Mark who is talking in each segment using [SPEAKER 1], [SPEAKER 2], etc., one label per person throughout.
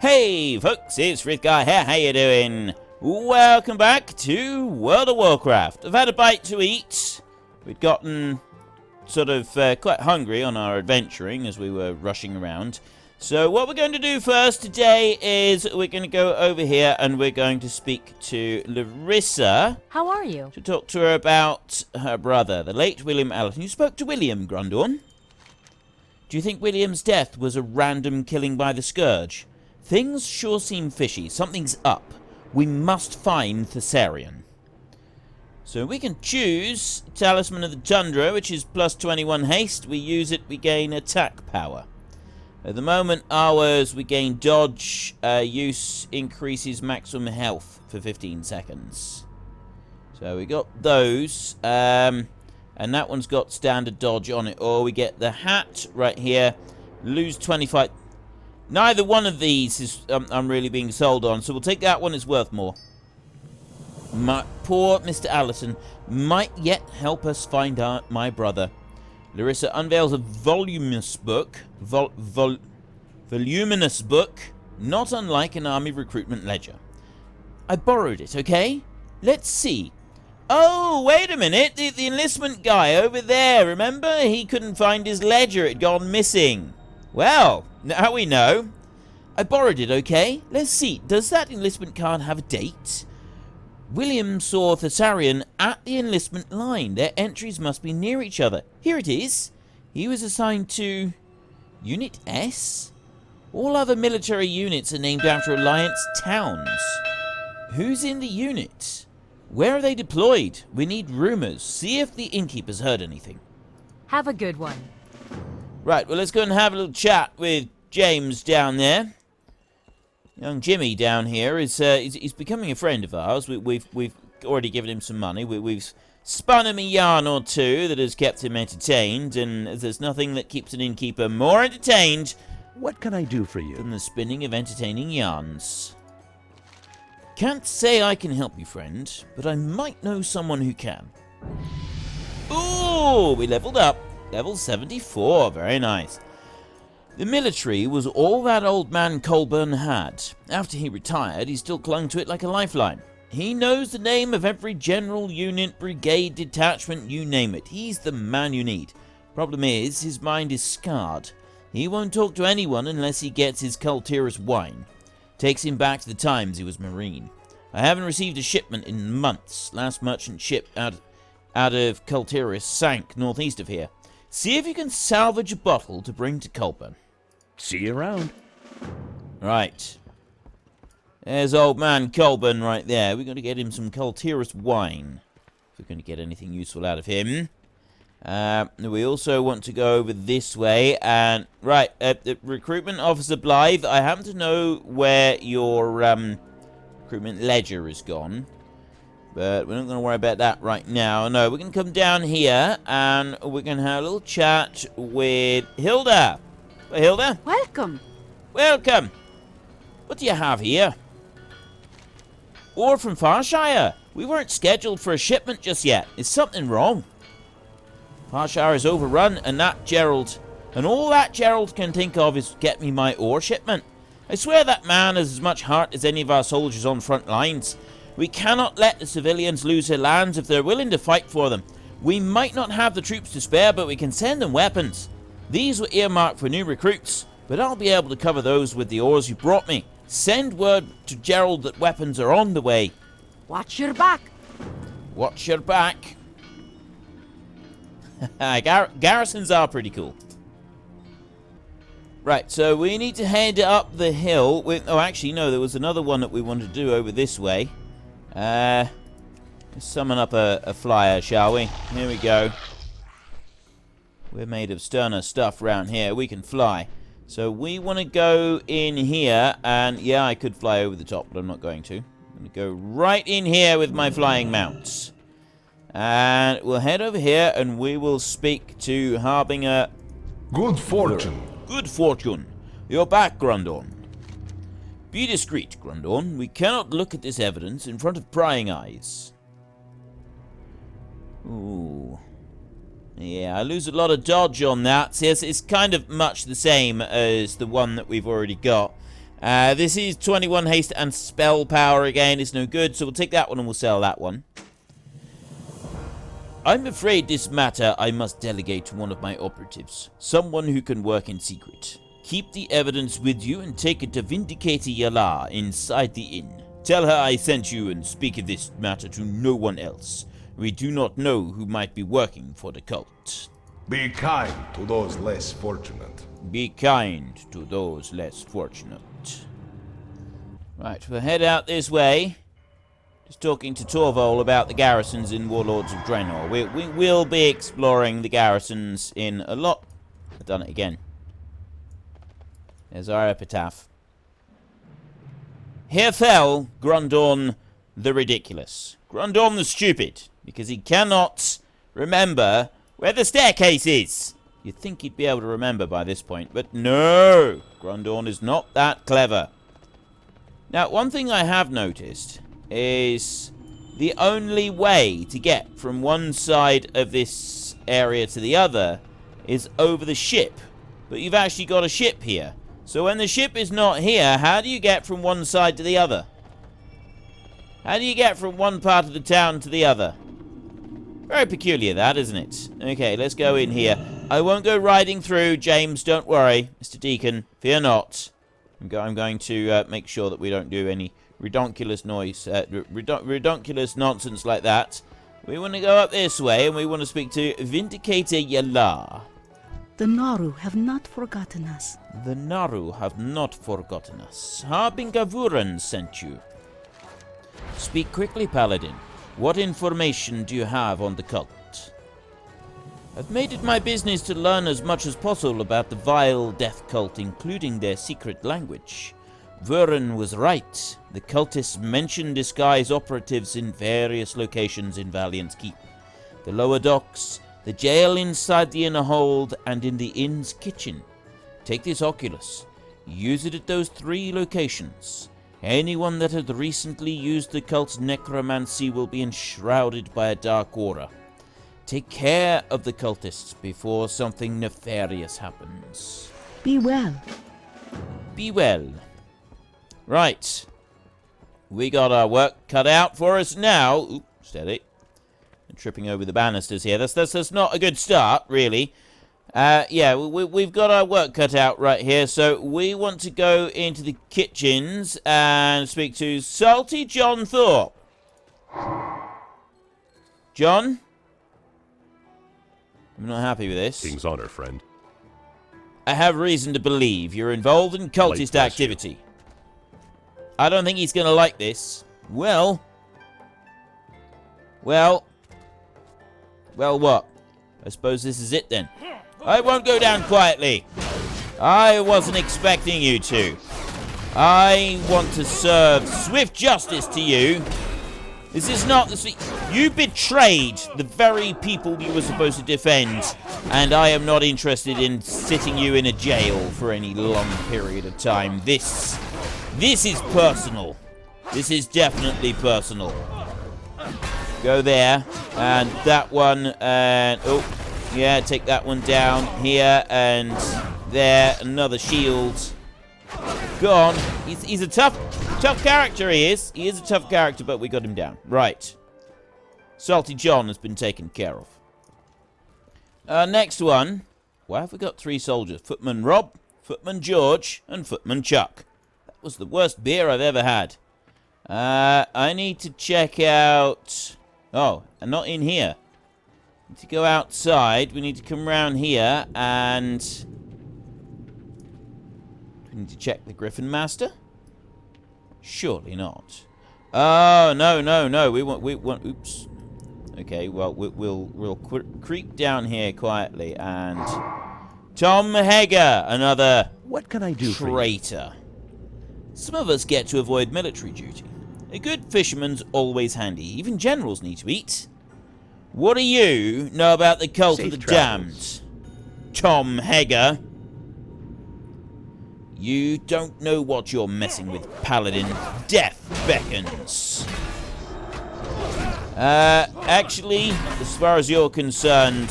[SPEAKER 1] Hey folks, it's Frith Guy here, how you doing? Welcome back to World of Warcraft. I've had a bite to eat. We'd gotten sort of quite hungry on our adventuring as we were rushing around. So what we're going to do first today is we're going to go over here and we're going to speak to Larissa.
[SPEAKER 2] How are you?
[SPEAKER 1] To talk to her about her brother, the late William Allerton. You spoke to William, Grundorn. Do you think William's death was a random killing by the Scourge? Things sure seem fishy. Something's up. We must find Thessarian. So we can choose Talisman of the Tundra, which is plus 21 haste. We use it, we gain attack power. At the moment, ours, we gain dodge. Use increases maximum health for 15 seconds. So we got those. And that one's got standard dodge on it. Or we get the hat right here. Lose 25... Neither one of these is I'm really being sold on, so we'll take that one. It's worth more. Poor Mr. Allerton might yet help us find out my brother. Larissa unveils a voluminous book, voluminous book, not unlike an army recruitment ledger. I borrowed it, okay? Let's see. Oh, wait a minute, the enlistment guy over there, remember? He couldn't find his ledger, it had gone missing. Well, now we know. I borrowed it, okay? Let's see. Does that enlistment card have a date? William saw Thessarian at the enlistment line. Their entries must be near each other. Here it is. He was assigned to Unit S? All other military units are named after Alliance towns. Who's in the unit? Where are they deployed? We need rumors. See if the innkeeper's heard anything.
[SPEAKER 2] Have a good one.
[SPEAKER 1] Right, well, let's go and have a little chat with James down there. Young Jimmy down here is he's becoming a friend of ours. We've already given him some money. We've spun him a yarn or two that has kept him entertained, and there's nothing that keeps an innkeeper more entertained.
[SPEAKER 3] What can I do for you?
[SPEAKER 1] Than the spinning of entertaining yarns. Can't say I can help you, friend, but I might know someone who can. Ooh, we leveled up. Level 74, very nice. The military was all that old man Colburn had. After he retired, he still clung to it like a lifeline. He knows the name of every general, unit, brigade, detachment, you name it. He's the man you need. Problem is, his mind is scarred. He won't talk to anyone unless he gets his Kultiris wine. Takes him back to the times he was Marine. I haven't received a shipment in months. Last merchant ship out of Kultiris sank northeast of here. See if you can salvage a bottle to bring to Colburn.
[SPEAKER 3] See you around.
[SPEAKER 1] Right. There's old man Colburn right there. We're going to get him some Kultiris wine. If we're going to get anything useful out of him. We also want to go over this way. And right, recruitment officer Blythe. I happen to know where your recruitment ledger is gone. But we're not going to worry about that right now. No, we're going to come down here and we're going to have a little chat with Hilda. Hey, Hilda?
[SPEAKER 2] Welcome.
[SPEAKER 1] Welcome. What do you have here? Ore from Farshire. We weren't scheduled for a shipment just yet. Is something wrong? Farshire is overrun and all that Gerald can think of is get me my ore shipment. I swear that man has as much heart as any of our soldiers on front lines. We cannot let the civilians lose their lands if they're willing to fight for them. We might not have the troops to spare, but we can send them weapons. These were earmarked for new recruits, but I'll be able to cover those with the ores you brought me. Send word to Gerald that weapons are on the way.
[SPEAKER 2] Watch your back.
[SPEAKER 1] Watch your back. Garrisons are pretty cool. Right, so we need to head up the hill. Oh, actually, no, there was another one that we wanted to do over this way. Let's summon up a flyer, shall we? Here we go. We're made of sterner stuff around here. We can fly. So we want to go in here. And yeah, I could fly over the top, but I'm not going to. I'm going to go right in here with my flying mounts. And we'll head over here and we will speak to Harbinger.
[SPEAKER 4] Good fortune.
[SPEAKER 1] Good fortune. You're back, Grundorn. Be discreet, Grundorn. We cannot look at this evidence in front of prying eyes. Ooh. Yeah, I lose a lot of dodge on that. See, it's kind of much the same as the one that we've already got. This is 21 haste and spell power again. It's no good, so we'll take that one and we'll sell that one. I'm afraid this matter I must delegate to one of my operatives. Someone who can work in secret. Keep the evidence with you and take it to Vindicator Yala inside the inn. Tell her I sent you and speak of this matter to no one else. We do not know who might be working for the cult.
[SPEAKER 4] Be kind to those less fortunate.
[SPEAKER 1] Be kind to those less fortunate. Right, we'll head out this way. Just talking to Torvald about the garrisons in Warlords of Draenor. We will be exploring the garrisons in a lot. I've done it again. There's our epitaph. Here fell Grundorn the Ridiculous. Grundorn the Stupid, because he cannot remember where the staircase is. You'd think he'd be able to remember by this point, but no! Grundorn is not that clever. Now, one thing I have noticed is the only way to get from one side of this area to the other is over the ship. But you've actually got a ship here. So when the ship is not here, how do you get from one side to the other? How do you get from one part of the town to the other? Very peculiar that, isn't it? Okay, let's go in here. I won't go riding through, James, don't worry. Mr. Deacon, fear not. I'm going to make sure that we don't do any redonkulous noise, redonkulous nonsense like that. We want to go up this way, and we want to speak to Vindicator Yala.
[SPEAKER 5] The Naru have not forgotten us.
[SPEAKER 1] The Naru have not forgotten us. Harbingavuran sent you. Speak quickly, Paladin. What information do you have on the cult? I've made it my business to learn as much as possible about the vile death cult, including their secret language. Vuren was right. The cultists mentioned disguised operatives in various locations in Valiant's Keep. The lower docks, the jail inside the inner hold, and in the inn's kitchen. Take this oculus. Use it at those 3 locations. Anyone that had recently used the cult's necromancy will be enshrouded by a dark aura. Take care of the cultists before something nefarious happens.
[SPEAKER 5] Be well.
[SPEAKER 1] Be well. Right. We got our work cut out for us now. Oop, steady. I'm tripping over the banisters here. That's not a good start, really. Yeah, we've got our work cut out right here, so we want to go into the kitchens and speak to Salty John Thorpe. John? I'm not happy with this.
[SPEAKER 3] King's honor, friend.
[SPEAKER 1] I have reason to believe you're involved in cultist activity. I don't think he's going to like this. Well, what? I suppose this is it then. I won't go down quietly. I wasn't expecting you to. I want to serve swift justice to you. This is not the... You betrayed the very people you were supposed to defend, and I am not interested in sitting you in a jail for any long period of time. This is personal. This is definitely personal. Go there, and that one, and... Oh, yeah, take that one down here, and there, another shield. Go on. He's a tough character, he is. He is a tough character, but we got him down. Right. Salty John has been taken care of. Next one. Why have we got 3 soldiers? Footman Rob, Footman George, and Footman Chuck. That was the worst beer I've ever had. I need to check out... Oh, and not in here. We need to go outside. We need to come round here, and... We need to check the Griffin Master? Surely not. Oh, no. We want... Oops. Okay, well, we'll creep down here quietly, and... Tom Hager, another...
[SPEAKER 3] What can I do
[SPEAKER 1] traitor. Some of us get to avoid military duty. A good fisherman's always handy. Even generals need to eat. What do you know about the cult
[SPEAKER 3] Safe
[SPEAKER 1] of the
[SPEAKER 3] travels.
[SPEAKER 1] damned? Tom Hager. You don't know what you're messing with, Paladin. Death beckons. Actually, as far as you're concerned,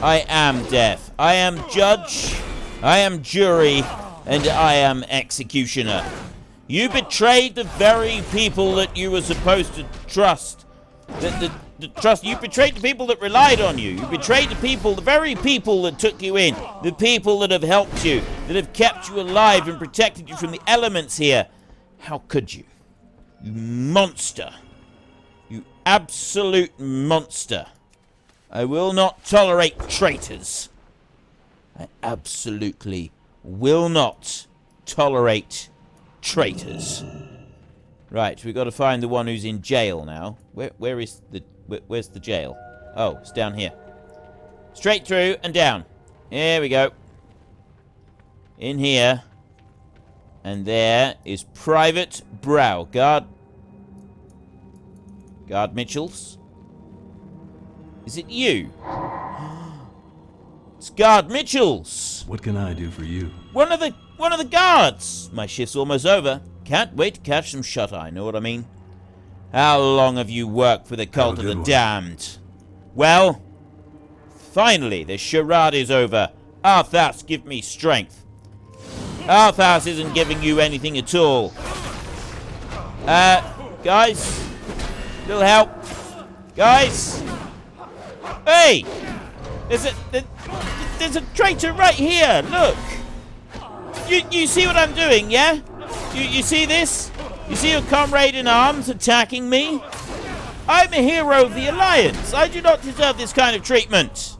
[SPEAKER 1] I am death. I am judge, I am jury, and I am executioner. You betrayed the very people that you were supposed to trust. You betrayed the people that relied on you. You betrayed the very people that took you in. The people that have helped you, that have kept you alive and protected you from the elements here. How could you? You monster. You absolute monster. I will not tolerate traitors. I absolutely will not tolerate traitors. Right, we've got to find the one who's in jail now. Where's the jail? Oh, it's down here. Straight through and down. Here we go. In here. And there is Private Brow. Guard Mitchells? Is it you? It's Guard Mitchells.
[SPEAKER 3] What can I do for you?
[SPEAKER 1] One of the guards. My shift's almost over. Can't wait to catch some shut-eye, know what I mean? How long have you worked for the Cult of the Damned? Well, finally, the charade is over. Arthas, give me strength. Arthas isn't giving you anything at all. Guys? Little help. Guys? Hey! There's a traitor right here, look! You see what I'm doing, yeah? You see this? You see your comrade in arms attacking me? I'm a hero of the Alliance. I do not deserve this kind of treatment.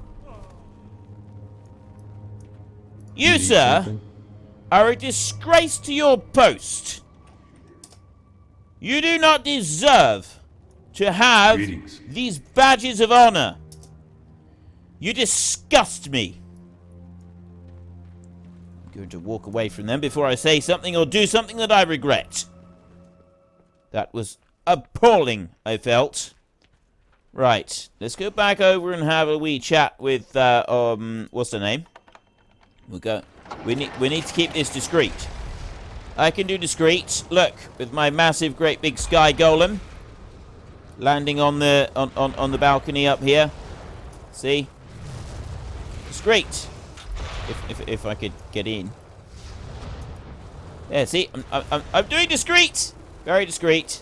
[SPEAKER 1] You, sir, are a disgrace to your post. You do not deserve to have these badges of honor. You disgust me. I'm going to walk away from them before I say something or do something that I regret. That was appalling, I felt. Right, let's go back over and have a wee chat with, what's her name? We'll go. We need to keep this discreet. I can do discreet. Look, with my massive, great big sky golem landing on the balcony up here. See? Discreet. If I could get in. Yeah, see, I'm doing discreet. Very discreet.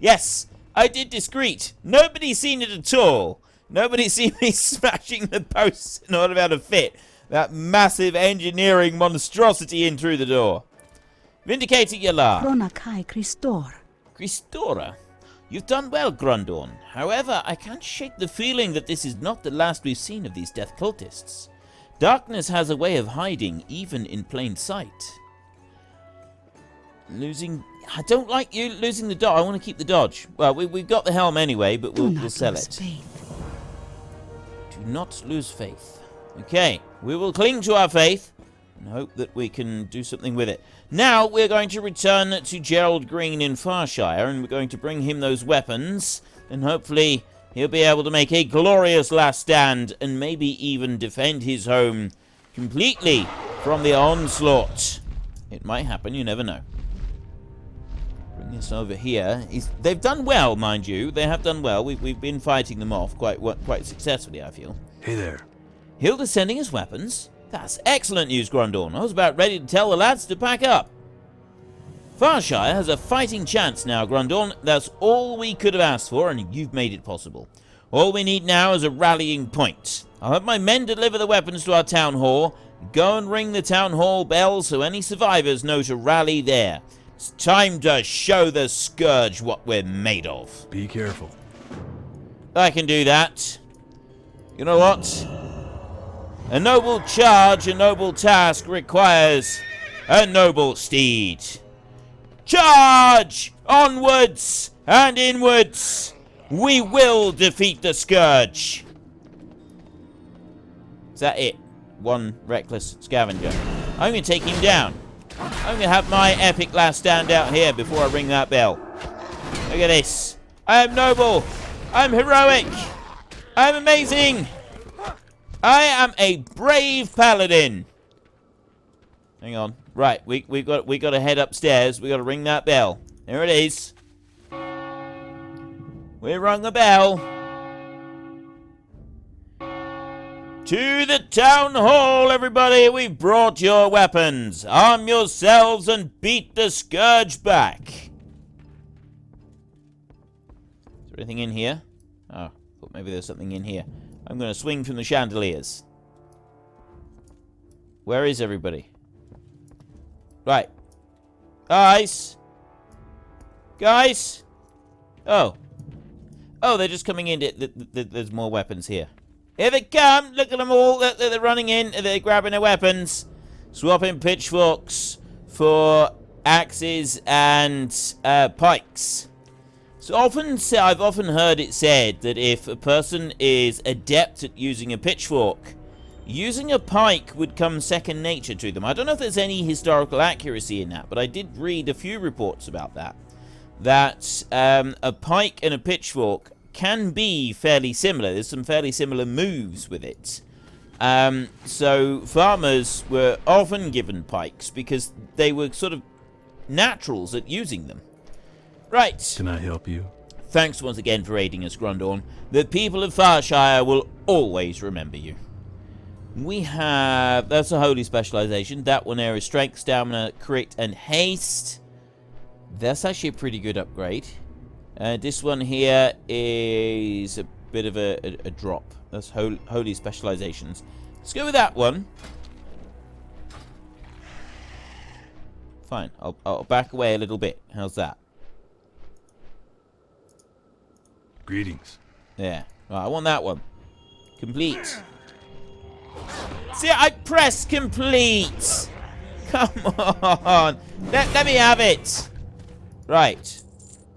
[SPEAKER 1] Yes, I did discreet. Nobody's seen it at all. Nobody's seen me smashing the posts in order to be able to fit that massive engineering monstrosity in through the door. Vindicating your law.
[SPEAKER 5] Ronakai Christor.
[SPEAKER 1] Christora? You've done well, Grundorn. However, I can't shake the feeling that this is not the last we've seen of these death cultists. Darkness has a way of hiding, even in plain sight. I don't like you losing the dodge. I want to keep the dodge. Well, we've got the helm anyway, but we'll sell it. Do not lose faith. Okay, we will cling to our faith and hope that we can do something with it. Now we're going to return to Gerald Green in Farshire, and we're going to bring him those weapons, and hopefully he'll be able to make a glorious last stand and maybe even defend his home completely from the onslaught. It might happen, you never know. Bring this over here. They've done well, mind you. They have done well. We've been fighting them off quite successfully, I feel.
[SPEAKER 3] Hey there.
[SPEAKER 1] Hilda's sending us weapons? That's excellent news, Grundorn. I was about ready to tell the lads to pack up. Farshire has a fighting chance now, Grundorn. That's all we could have asked for, and you've made it possible. All we need now is a rallying point. I'll have my men deliver the weapons to our town hall. Go and ring the town hall bell so any survivors know to rally there. It's time to show the Scourge what we're made of.
[SPEAKER 3] Be careful.
[SPEAKER 1] I can do that. You know what? A noble charge, a noble task requires a noble steed. Charge! Onwards and inwards! We will defeat the Scourge! Is that it? One reckless scavenger. I'm going to take him down. I'm going to have my epic last stand out here before I ring that bell. Look at this. I am noble. I'm heroic. I'm amazing. I am a brave paladin. Hang on. Right, we got to head upstairs. We got to ring that bell. There it is. We rung the bell. To the town hall, everybody! We've brought your weapons. Arm yourselves and beat the scourge back. Is there anything in here? Oh, thought maybe there's something in here. I'm going to swing from the chandeliers. Where is everybody? Right. Guys! Guys! Oh. Oh, they're just coming in. There's more weapons here. Here they come! Look at them all! They're running in. They're grabbing their weapons. Swapping pitchforks for axes and pikes. So I've often heard it said that if a person is adept at using a pitchfork, using a pike would come second nature to them. I don't know if there's any historical accuracy in that, but I did read a few reports about that. That a pike and a pitchfork can be fairly similar. There's some fairly similar moves with it. So farmers were often given pikes because they were sort of naturals at using them. Right.
[SPEAKER 3] Can I help you?
[SPEAKER 1] Thanks once again for aiding us, Grundorn. The people of Farshire will always remember you. We have... That's a holy specialization. That one there is strength, stamina, crit, and haste. That's actually a pretty good upgrade. This one here is a bit of a drop. That's holy specializations. Let's go with that one. Fine. I'll back away a little bit. How's that?
[SPEAKER 3] Greetings.
[SPEAKER 1] Yeah. Right, I want that one. Complete. See, I pressed complete. Come on. Let me have it. Right.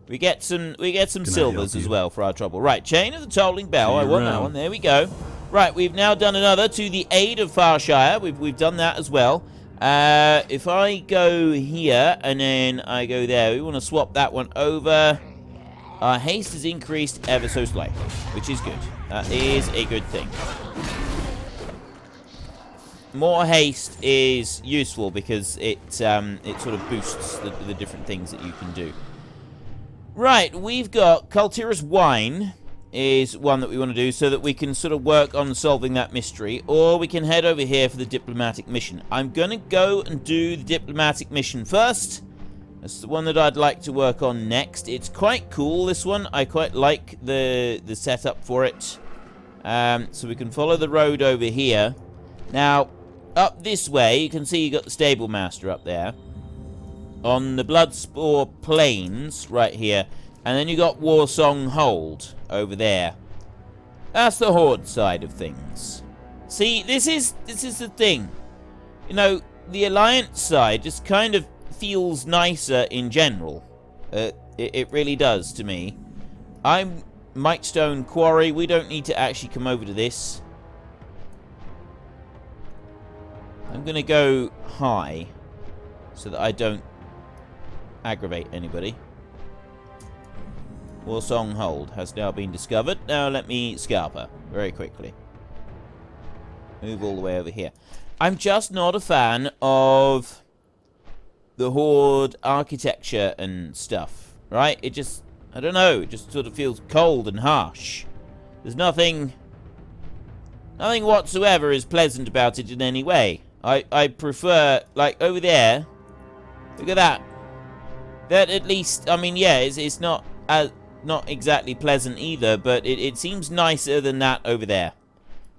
[SPEAKER 1] We get some silvers as well for our trouble. Right, chain of the tolling bell. I want that one. There we go. Right, we've now done another to the aid of Farshire. We've done that as well. If I go here and then I go there, we want to swap that one over. Our haste has increased ever so slightly, which is good. That is a good thing. More haste is useful because it sort of boosts the different things that you can do. Right, we've got Cultira's Wine is one that we want to do so that we can sort of work on solving that mystery, or we can head over here for the diplomatic mission. I'm going to go and do the diplomatic mission first. That's the one that I'd like to work on next. It's quite cool, this one. I quite like the setup for it. So we can follow the road over here. Now, up this way, you can see you got the Stable Master up there. On the Bloodspore Plains, right here. And then you got Warsong Hold over there. That's the Horde side of things. See, this is the thing. You know, the Alliance side just kind of feels nicer in general. It really does to me. I'm Mightstone Quarry. We don't need to actually come over to this. I'm going to go high so that I don't aggravate anybody. Warsong Hold has now been discovered. Now let me scalp her very quickly. Move all the way over here. I'm just not a fan of the Horde architecture and stuff, right? It just, I don't know, it just sort of feels cold and harsh. There's nothing whatsoever is pleasant about it in any way. I prefer, like, over there, look at that. That at least, I mean, yeah, it's not exactly pleasant either, but it seems nicer than that over there.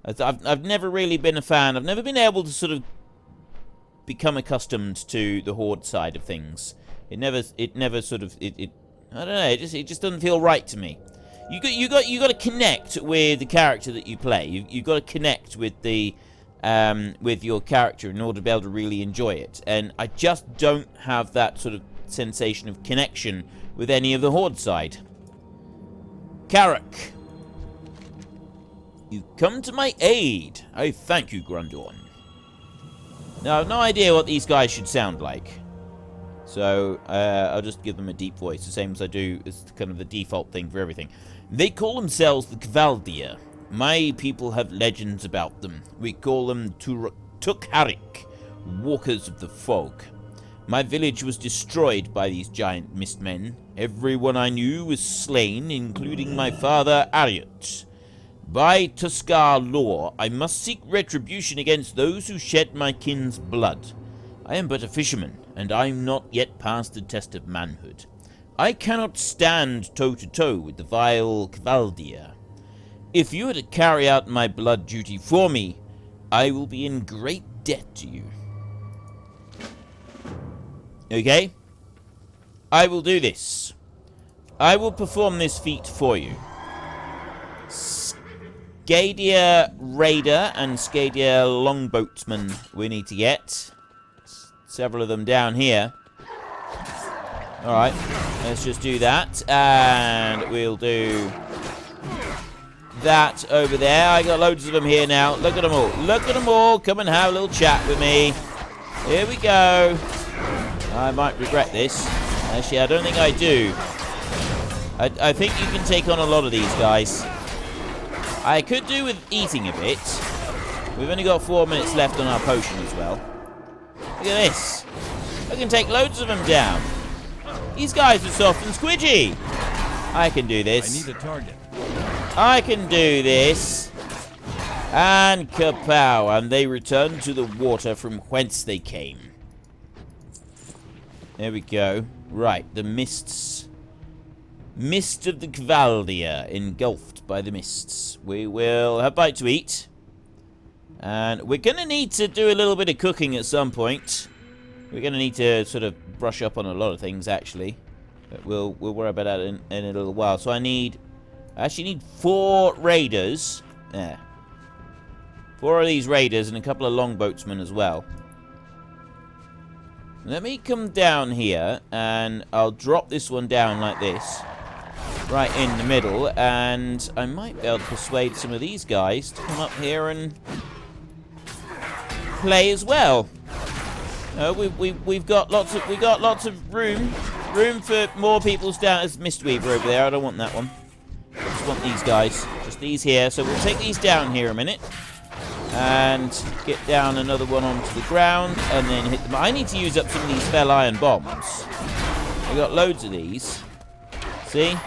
[SPEAKER 1] I've never really been a fan. I've never been able to sort of become accustomed to the Horde side of things. It never sort of I don't know. It just doesn't feel right to me. You got to connect with the character that you play. You got to connect with the with your character in order to be able to really enjoy it. And I just don't have that sort of sensation of connection with any of the Horde side. Carrick, you've come to my aid. I thank you, Grundorn. Now, I have no idea what these guys should sound like. So, I'll just give them a deep voice, the same as I do. It's kind of the default thing for everything. They call themselves the Kvaldir. My people have legends about them. We call them Tukharik, walkers of the fog. My village was destroyed by these giant mistmen. Everyone I knew was slain, including my father, Ariot. By Tuscar law, I must seek retribution against those who shed my kin's blood. I am but a fisherman, and I'm not yet past the test of manhood. I cannot stand toe-to-toe with the vile Kvaldir. If you are to carry out my blood duty for me, I will be in great debt to you. Okay? I will do this. I will perform this feat for you. Skadia Raider and Skadia Longboatsman we need to get. Several of them down here. Alright, let's just do that. And we'll do that over there. I got loads of them here now. Look at them all. Look at them all. Come and have a little chat with me. Here we go. I might regret this. Actually, I don't think I do. I think you can take on a lot of these guys. I could do with eating a bit. We've only got 4 minutes left on our potion as well. Look at this. I can take loads of them down. These guys are soft and squidgy. I can do this.
[SPEAKER 3] I need a target.
[SPEAKER 1] I can do this. And kapow. And they return to the water from whence they came. There we go. Right, the mists. Mist of the Kvaldir, engulfed by the mists. We will have a bite to eat. And we're going to need to do a little bit of cooking at some point. We're going to need to sort of brush up on a lot of things, actually. But we'll worry about that in a little while. So I actually need 4 raiders. There. 4 of these raiders and a couple of longboatsmen as well. Let me come down here, and I'll drop this one down like this. Right in the middle, and I might be able to persuade some of these guys to come up here and play as well. We've got lots of room for more people's down. There's Mistweaver over there. I don't want that one. I just want these guys, just these here. So we'll take these down here a minute and get down another one onto the ground and then hit them. I need to use up some of these fell iron bombs. We've got loads of these. See?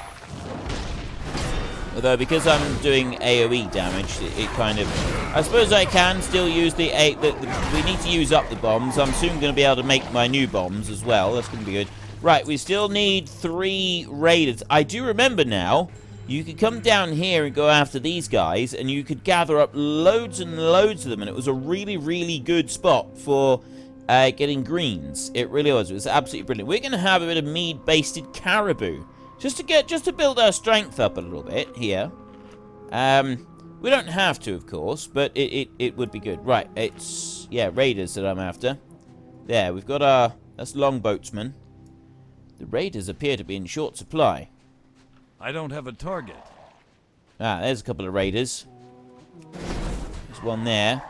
[SPEAKER 1] Although, because I'm doing AoE damage, it kind of... I suppose I can still use we need to use up the bombs. I'm soon going to be able to make my new bombs as well. That's going to be good. Right, we still need 3 raiders. I do remember now, you could come down here and go after these guys, and you could gather up loads and loads of them, and it was a really, really good spot for getting greens. It really was. It was absolutely brilliant. We're going to have a bit of mead-basted caribou. Just to build our strength up a little bit here. We don't have to, of course, but it would be good. Right, it's, yeah, raiders that I'm after. There, we've got our, that's longboatsmen. The raiders appear to be in short supply.
[SPEAKER 3] I don't have a target.
[SPEAKER 1] Ah, there's a couple of raiders. There's one there.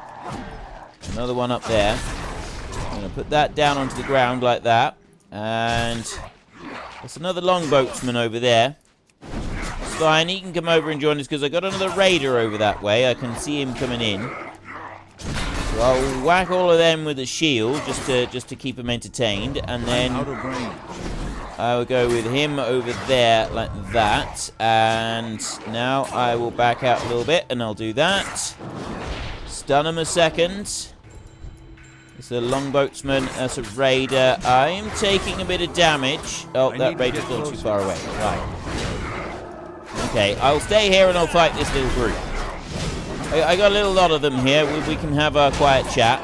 [SPEAKER 1] Another one up there. I'm going to put that down onto the ground like that. And there's another longboatsman over there. It's fine, he can come over and join us because I got another raider over that way. I can see him coming in. So I'll whack all of them with a shield just to keep them entertained. And then
[SPEAKER 3] Out of range.
[SPEAKER 1] I will go with him over there like that. And now I will back out a little bit and I'll do that. Stun him a second. It's a longboatsman. That's a raider. I'm taking a bit of damage. Oh, that raider's gone too far away. Right. Okay, I'll stay here and I'll fight this little group. I got a little lot of them here. We can have a quiet chat.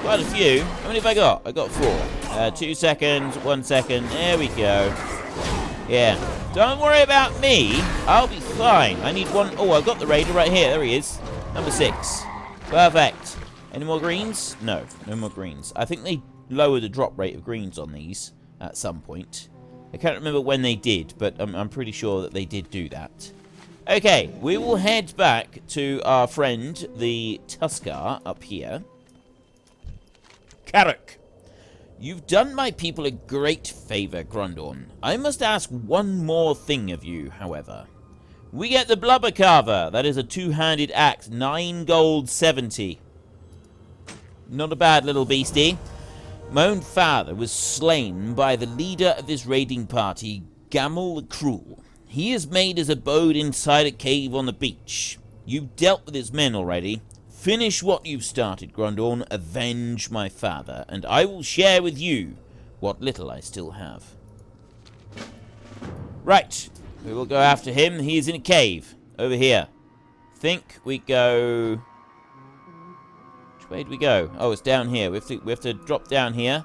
[SPEAKER 1] Quite a few. How many have I got? I got 4. 2 seconds, 1 second. There we go. Yeah. Don't worry about me. I'll be fine. I need one. Oh, I've got the raider right here. There he is. Number 6. Perfect. Any more greens? No. No more greens. I think they lowered the drop rate of greens on these at some point. I can't remember when they did, but I'm pretty sure that they did do that. Okay. We will head back to our friend, the Tuscar, up here. Carrick. You've done my people a great favor, Grundorn. I must ask one more thing of you, however. We get the blubber carver. That is a 2-handed axe. 9 gold 70. Not a bad little beastie. My own father was slain by the leader of this raiding party, Gamel the Cruel. He has made his abode inside a cave on the beach. You've dealt with his men already. Finish what you've started, Grundorn. Avenge my father, and I will share with you what little I still have. Right. We will go after him. He is in a cave over here. Think we go... Which way do we go? Oh, it's down here. We have to drop down here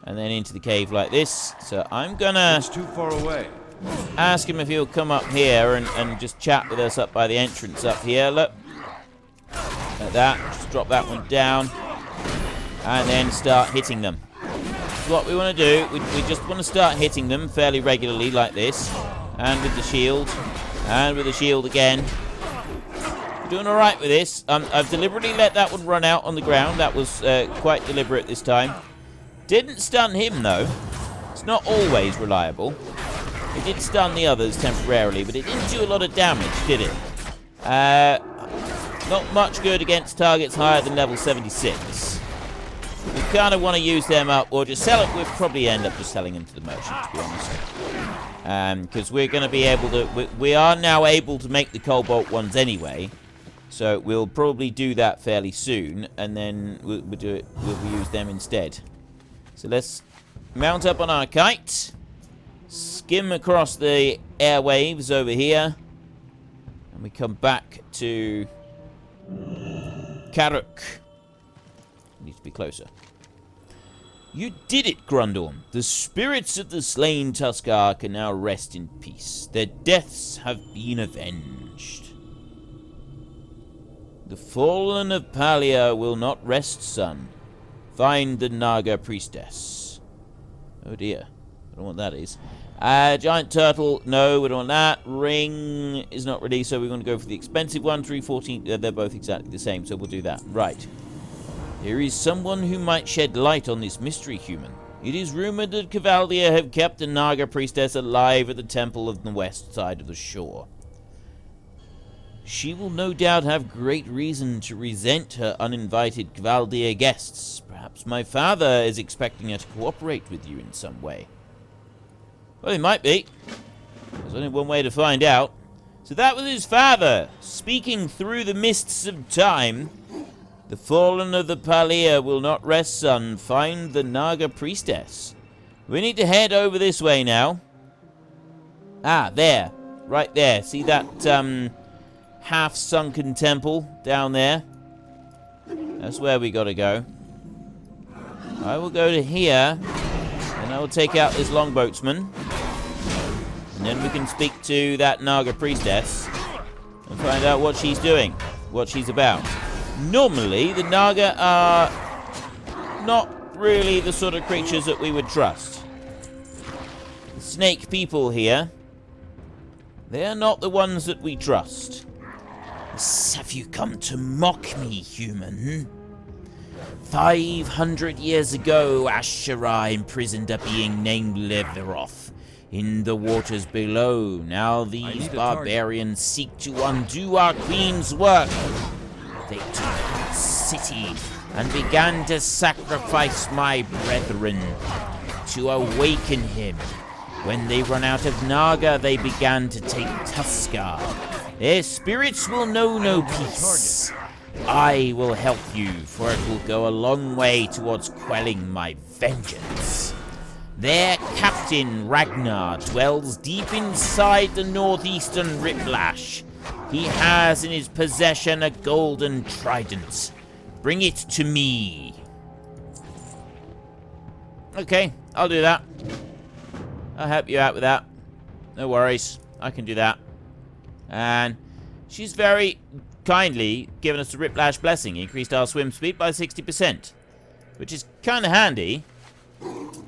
[SPEAKER 1] and then into the cave like this. So I'm gonna...
[SPEAKER 3] It's too far away.
[SPEAKER 1] Ask him if he'll come up here and just chat with us up by the entrance up here. Look. Like that. Just drop that one down. And then start hitting them. What we want to do, we just want to start hitting them fairly regularly like this. And with the shield. And with the shield again. We're doing alright with this. I've deliberately let that one run out on the ground. That was quite deliberate this time. Didn't stun him though. It's not always reliable. It did stun the others temporarily, but it didn't do a lot of damage, did it? Not much good against targets higher than level 76. We kind of want to use them up, or just sell it. We'll probably end up just selling them to the merchant, to be honest. Because we're going to be able to... We are now able to make the cobalt ones anyway. So we'll probably do that fairly soon, and then we'll use them instead. So let's mount up on our kite. Skim across the airwaves over here. And we come back to Karuk. Need to be closer. You did it, Grundorn. The spirits of the slain Tuskar can now rest in peace. Their deaths have been avenged. The fallen of Palia will not rest, son. Find the Naga priestess. Oh dear. I don't know what that is. Giant turtle, no, we don't want that. Ring is not ready, so we're going to go for the expensive one. 314, they're both exactly the same, so we'll do that. Right. There is someone who might shed light on this mystery, human. It is rumored that Cavaldia have kept a Naga priestess alive at the temple of the west side of the shore. She will no doubt have great reason to resent her uninvited Cavaldia guests. Perhaps my father is expecting her to cooperate with you in some way. Well, he might be. There's only one way to find out. So that was his father, speaking through the mists of time. The fallen of the Palia will not rest, son. Find the Naga priestess. We need to head over this way now. Ah, there. Right there. See that half-sunken temple down there? That's where we gotta go. I will go to here, and I will take out this longboatsman. And then we can speak to that Naga priestess and find out what she's doing, what she's about. Normally, the Naga are not really the sort of creatures that we would trust. The snake people here, they are not the ones that we trust. Have you come to mock me, human? 500 years ago, Asherah imprisoned a being named Leveroth in the waters below. Now these barbarians seek to undo our queen's work. They took the city and began to sacrifice my brethren to awaken him. When they run out of Naga, they began to take Tuskar. Their spirits will know no peace. I will help you, for it will go a long way towards quelling my vengeance. Their captain, Ragnar, dwells deep inside the northeastern Riplash. He has in his possession a golden trident. Bring it to me. Okay, I'll do that. I'll help you out with that. No worries. I can do that. And she's very kindly given us a Riplash blessing. Increased our swim speed by 60%. Which is kind of handy,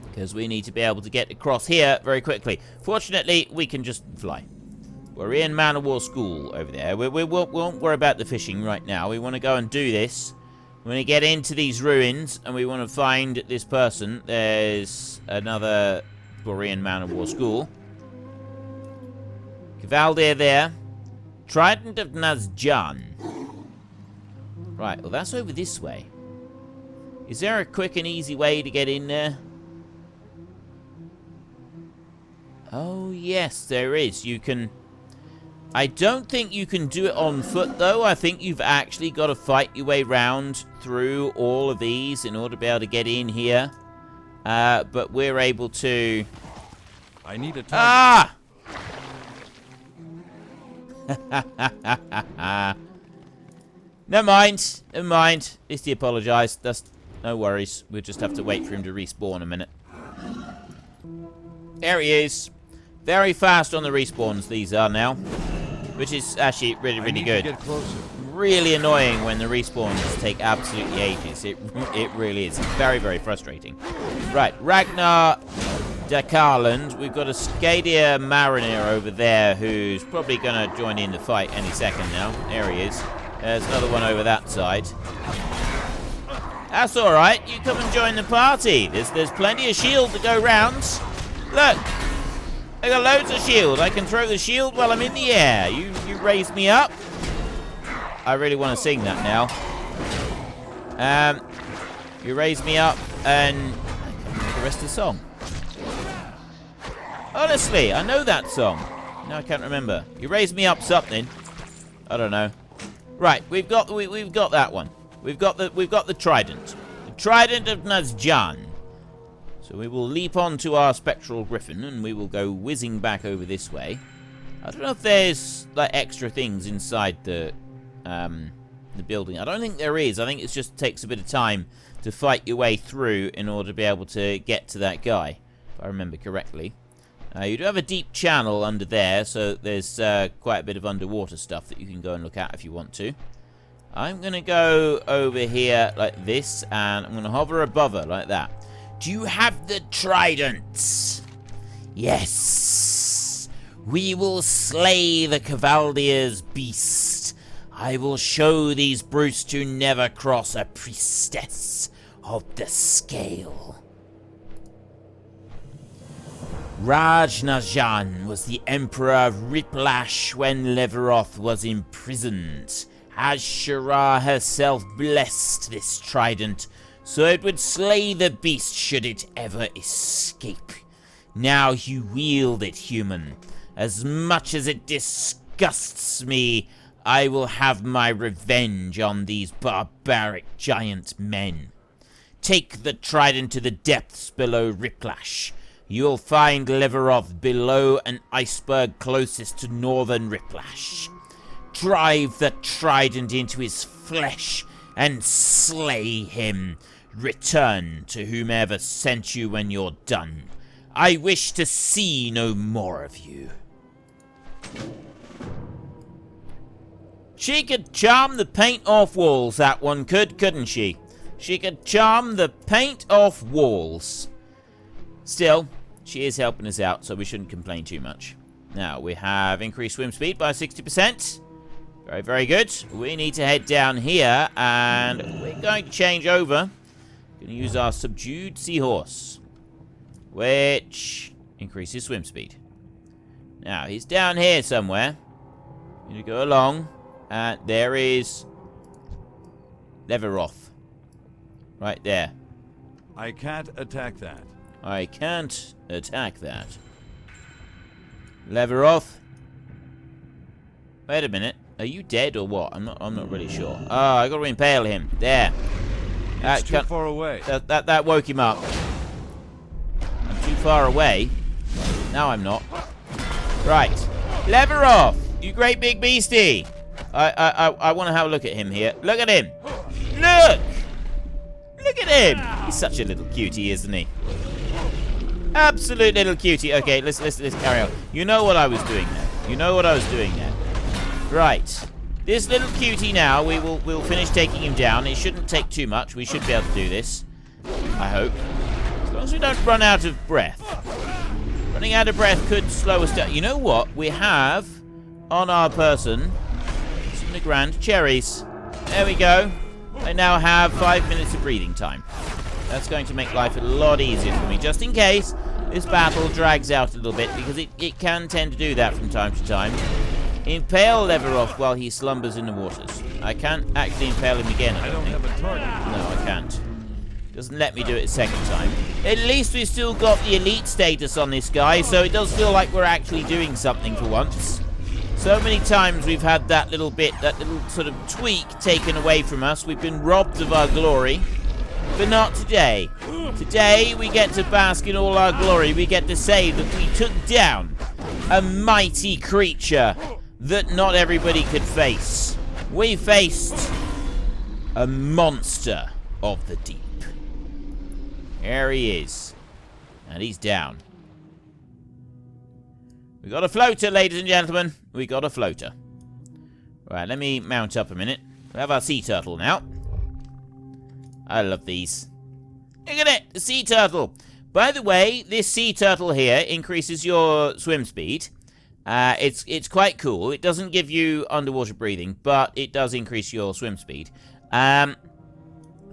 [SPEAKER 1] because we need to be able to get across here very quickly. Fortunately, we can just fly. We're in Man of War School over there. We won't worry about the fishing right now. We want to go and do this. We want to get into these ruins, and we want to find this person. There's another Borean Man of War School. Cavaldia there. Trident of Nazjan. Right, well that's over this way. Is there a quick and easy way to get in there? Oh, yes, there is. You can... I don't think you can do it on foot, though. I think you've actually got to fight your way round through all of these in order to be able to get in here. But we're able to...
[SPEAKER 3] I need a target.
[SPEAKER 1] Ah! Never mind. Never mind. At least he apologised. That's no worries. We'll just have to wait for him to respawn a minute. There he is. Very fast on the respawns, these are now. Which is actually really, really good.
[SPEAKER 3] Get closer.
[SPEAKER 1] Really annoying when the respawns take absolutely ages. It really is. It's very, very frustrating. Right, Ragnar Dakarland. We've got a Skadia Mariner over there who's probably going to join in the fight any second now. There he is. There's another one over that side. That's alright. You come and join the party. There's plenty of shield to go round. Look. I got loads of shield. I can throw the shield while I'm in the air. You raise me up. I really want to sing that now. You raise me up and I can't remember the rest of the song. Honestly, I know that song. No, I can't remember. You raise me up something. I don't know. Right, we've got that one. We've got the trident. The trident of Nazjan. So we will leap onto our spectral griffin and we will go whizzing back over this way. I don't know if there's like extra things inside the building. I don't think there is. I think it just takes a bit of time to fight your way through in order to be able to get to that guy, if I remember correctly. You do have a deep channel under there, so there's quite a bit of underwater stuff that you can go and look at if you want to. I'm going to go over here like this, and I'm going to hover above her like that. Do you have the tridents? Yes. We will slay the Cavaldier's beast. I will show these brutes to never cross a priestess of the scale. Rajnajan was the emperor of Riplash when Leveroth was imprisoned. Ashura herself blessed this trident, so it would slay the beast should it ever escape. Now you wield it, human. As much as it disgusts me, I will have my revenge on these barbaric giant men. Take the trident to the depths below Riplash. You'll find Leverov below an iceberg closest to northern Riplash. Drive the trident into his flesh and slay him. Return to whomever sent you when you're done. I wish to see no more of you. She could charm the paint off walls, that one could, couldn't she? She could charm the paint off walls. Still, she is helping us out, so we shouldn't complain too much. Now, we have increased swim speed by 60%. Very, very good. We need to head down here, and we're going to change over. Going to use our subdued seahorse, which increases swim speed. Now, he's down here somewhere. Need to go along, and there is Leveroth. Right there.
[SPEAKER 3] I can't attack that.
[SPEAKER 1] I can't attack that. Leveroth. Wait a minute. Are you dead or what? I'm not really sure. Oh, I got to impale him. There.
[SPEAKER 3] It's too far away.
[SPEAKER 1] That woke him up. I'm too far away. Now I'm not. Right. Leveroth, you great big beastie. I want to have a look at him here. Look at him. Look. Look at him. He's such a little cutie, isn't he? Absolute little cutie. Okay, let's carry on. You know what I was doing there. You know what I was doing there. Right. This little cutie now, we'll finish taking him down. It shouldn't take too much. We should be able to do this. I hope. As long as we don't run out of breath. Running out of breath could slow us down. You know what? We have on our person some Grand cherries. There we go. I now have 5 minutes of breathing time. That's going to make life a lot easier for me, just in case this battle drags out a little bit, because it can tend to do that from time to time. Impale Leveroth while he slumbers in the waters. I can't actually impale him again.
[SPEAKER 3] I don't have a target.
[SPEAKER 1] No, I can't. Doesn't let me do it a second time. At least we've still got the elite status on this guy, so it does feel like we're actually doing something for once. So many times we've had that little bit, that little sort of tweak taken away from us. We've been robbed of our glory. But not today. Today we get to bask in all our glory. We get to say that we took down a mighty creature that not everybody could face. We faced a monster of the deep. There he is. And he's down. We got a floater, ladies and gentlemen. We got a floater. Right, let me mount up a minute. We have our sea turtle now. I love these. Look at it! The sea turtle! By the way, this sea turtle here increases your swim speed. It's quite cool. It doesn't give you underwater breathing, but it does increase your swim speed.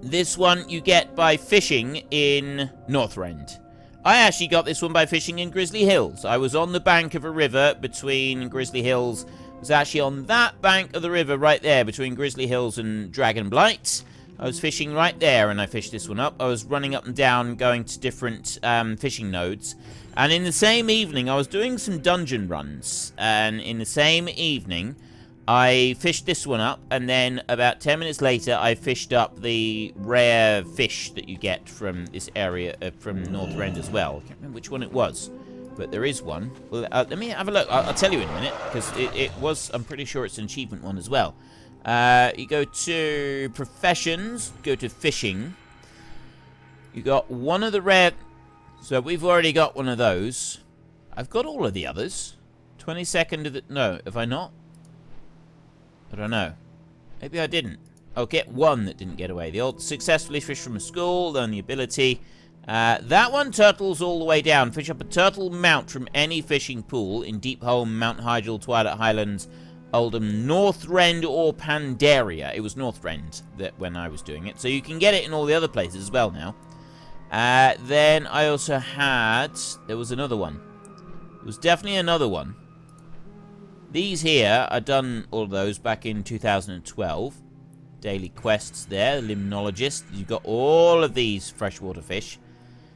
[SPEAKER 1] This one you get by fishing in Northrend. I actually got this one by fishing in Grizzly Hills. I was on the bank of a river between Grizzly Hills. I was actually on that bank of the river right there between Grizzly Hills and Dragonblight. I was fishing right there, and I fished this one up. I was running up and down, going to different fishing nodes. And in the same evening, I was doing some dungeon runs. And in the same evening, I fished this one up. And then about 10 minutes later, I fished up the rare fish that you get from this area, from Northrend as well. I can't remember which one it was. But there is one. Well, let me have a look. I'll tell you in a minute. Because it was, I'm pretty sure it's an achievement one as well. You go to professions, go to fishing. You got one of the rare... So we've already got one of those. I've got all of the others. 22nd of the... No, have I not? I don't know. Maybe I didn't. I'll get one that didn't get away. The old successfully fish from a school, learn the ability. That one turtles all the way down. Fish up a turtle mount from any fishing pool in Deep Home, Mount Hygel, Twilight Highlands, Oldham, Northrend, or Pandaria. It was Northrend that when I was doing it. So you can get it in all the other places as well now. Then I also had... There was another one. There was definitely another one. These here, I've done all of those back in 2012. Daily quests there, the Limnologist. You've got all of these freshwater fish.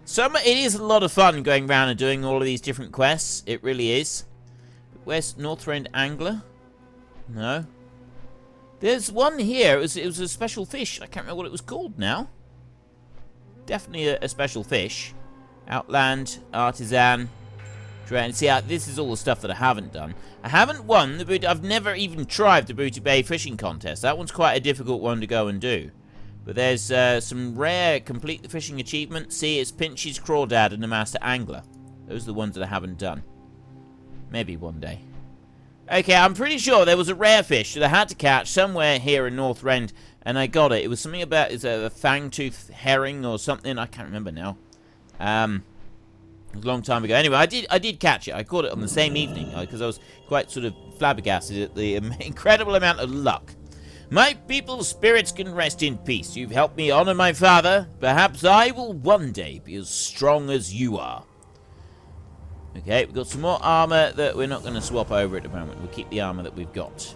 [SPEAKER 1] It is a lot of fun going around and doing all of these different quests. It really is. Where's Northrend Angler? No. There's one here. It was a special fish. I can't remember what it was called now. Definitely a special fish. Outland, Artisan. See, this is all the stuff that I haven't done. I haven't won the Booty... I've never even tried the Booty Bay fishing contest. That one's quite a difficult one to go and do. But there's some rare complete the fishing achievements. See, it's Pinch's Crawdad and the Master Angler. Those are the ones that I haven't done. Maybe one day. Okay, I'm pretty sure there was a rare fish that I had to catch somewhere here in Northrend, and I got it. It was something about a fangtooth herring or something. I can't remember now. It was a long time ago. Anyway, I did catch it. I caught it on the same evening because I was quite sort of flabbergasted at the incredible amount of luck. My people's spirits can rest in peace. You've helped me honor my father. Perhaps I will one day be as strong as you are. Okay, we've got some more armor that we're not going to swap over at the moment. We'll keep the armor that we've got.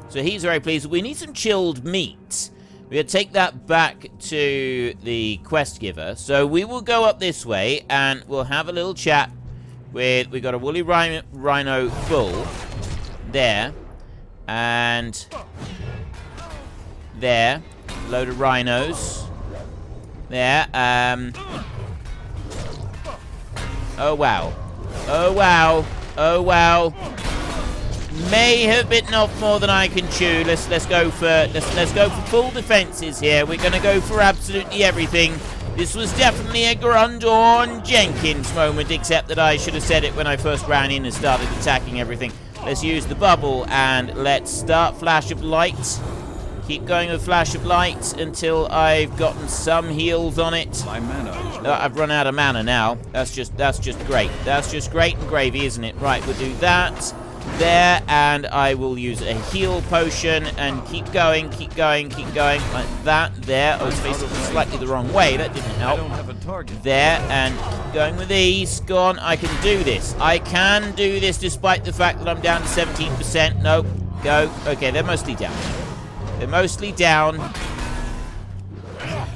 [SPEAKER 1] So he's very pleased. We need some chilled meat. We're going to take that back to the quest giver. So we will go up this way and we'll have a little chat with... We've got a woolly rhino full. There. And... There. Load of rhinos. There. Oh, wow. Oh, wow. Oh, wow. May have bitten off more than I can chew. Let's go for full defenses here. We're going to go for absolutely everything. This was definitely a Grundorn Jenkins moment, except that I should have said it when I first ran in and started attacking everything. Let's use the bubble and let's start Flash of Light. Keep going with Flash of Light until I've gotten some heals on it.
[SPEAKER 3] My mana.
[SPEAKER 1] I've run out of mana now. That's just great. That's just great and gravy, isn't it? Right, we'll do that. There, and I will use a heal potion and keep going, like that. There, I was facing slightly the wrong way. That didn't help.
[SPEAKER 3] I don't have a target.
[SPEAKER 1] There, and keep going with these. Go on, I can do this. I can do this despite the fact that I'm down to 17%. Nope, go. Okay, they're mostly down. They're mostly down.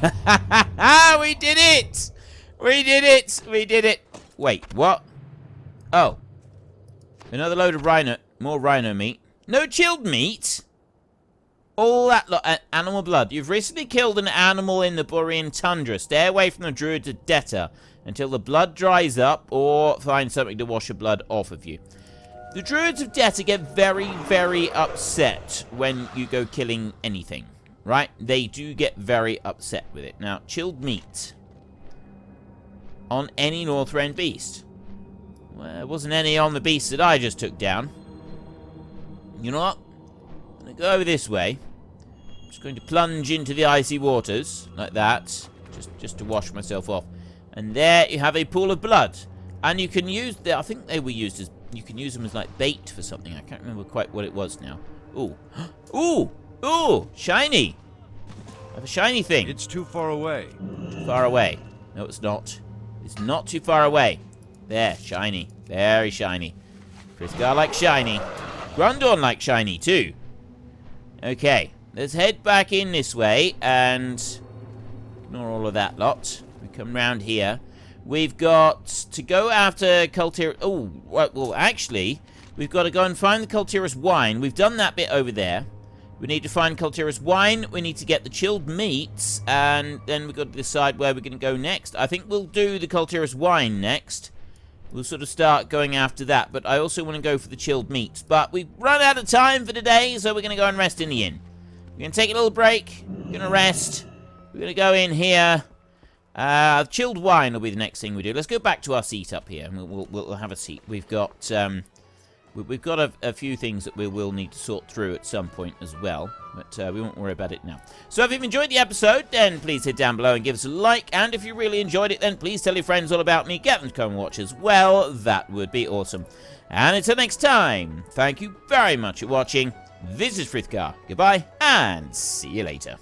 [SPEAKER 1] We did it! We did it! We did it! Wait, what? Oh. Another load of rhino. More rhino meat. No chilled meat? All that lot. Animal blood. You've recently killed an animal in the Borean tundra. Stay away from the druids of Deta until the blood dries up, or find something to wash the blood off of you. The druids of Deta get very, very upset when you go killing anything. Right? They do get very upset with it. Now, chilled meat. On any Northrend beast. Well, there wasn't any on the beast that I just took down. You know what? I'm going to go over this way. I'm just going to plunge into the icy waters. Like that. Just to wash myself off. And there you have a pool of blood. And you can use... I think they were used as... You can use them as like bait for something. I can't remember quite what it was now. Ooh. Ooh! Ooh! Shiny! I have a shiny thing.
[SPEAKER 3] It's too far away.
[SPEAKER 1] Too far away. No, it's not. It's not too far away. There, shiny. Very shiny. Frithgar likes shiny. Grundorn likes shiny too. Okay, let's head back in this way and ignore all of that lot. We come round here. We've got to go after Cultiris. Oh, well, actually, we've got to go and find the Cultiris wine. We've done that bit over there. We need to find Cultiris wine. We need to get the chilled meats, and then we've got to decide where we're going to go next. I think we'll do the Cultiris wine next. We'll sort of start going after that, but I also want to go for the chilled meats. But we've run out of time for today, so we're going to go and rest in the inn. We're going to take a little break. We're going to rest. We're going to go in here. Chilled wine will be the next thing we do. Let's go back to our seat up here, and we'll have a seat. We've got a few things that we will need to sort through at some point as well, but we won't worry about it now. So if you've enjoyed the episode, then please hit down below and give us a like, and if you really enjoyed it, then please tell your friends all about me. Get them to come and watch as well. That would be awesome. And until next time, thank you very much for watching. This is Frithgar. Goodbye, and see you later.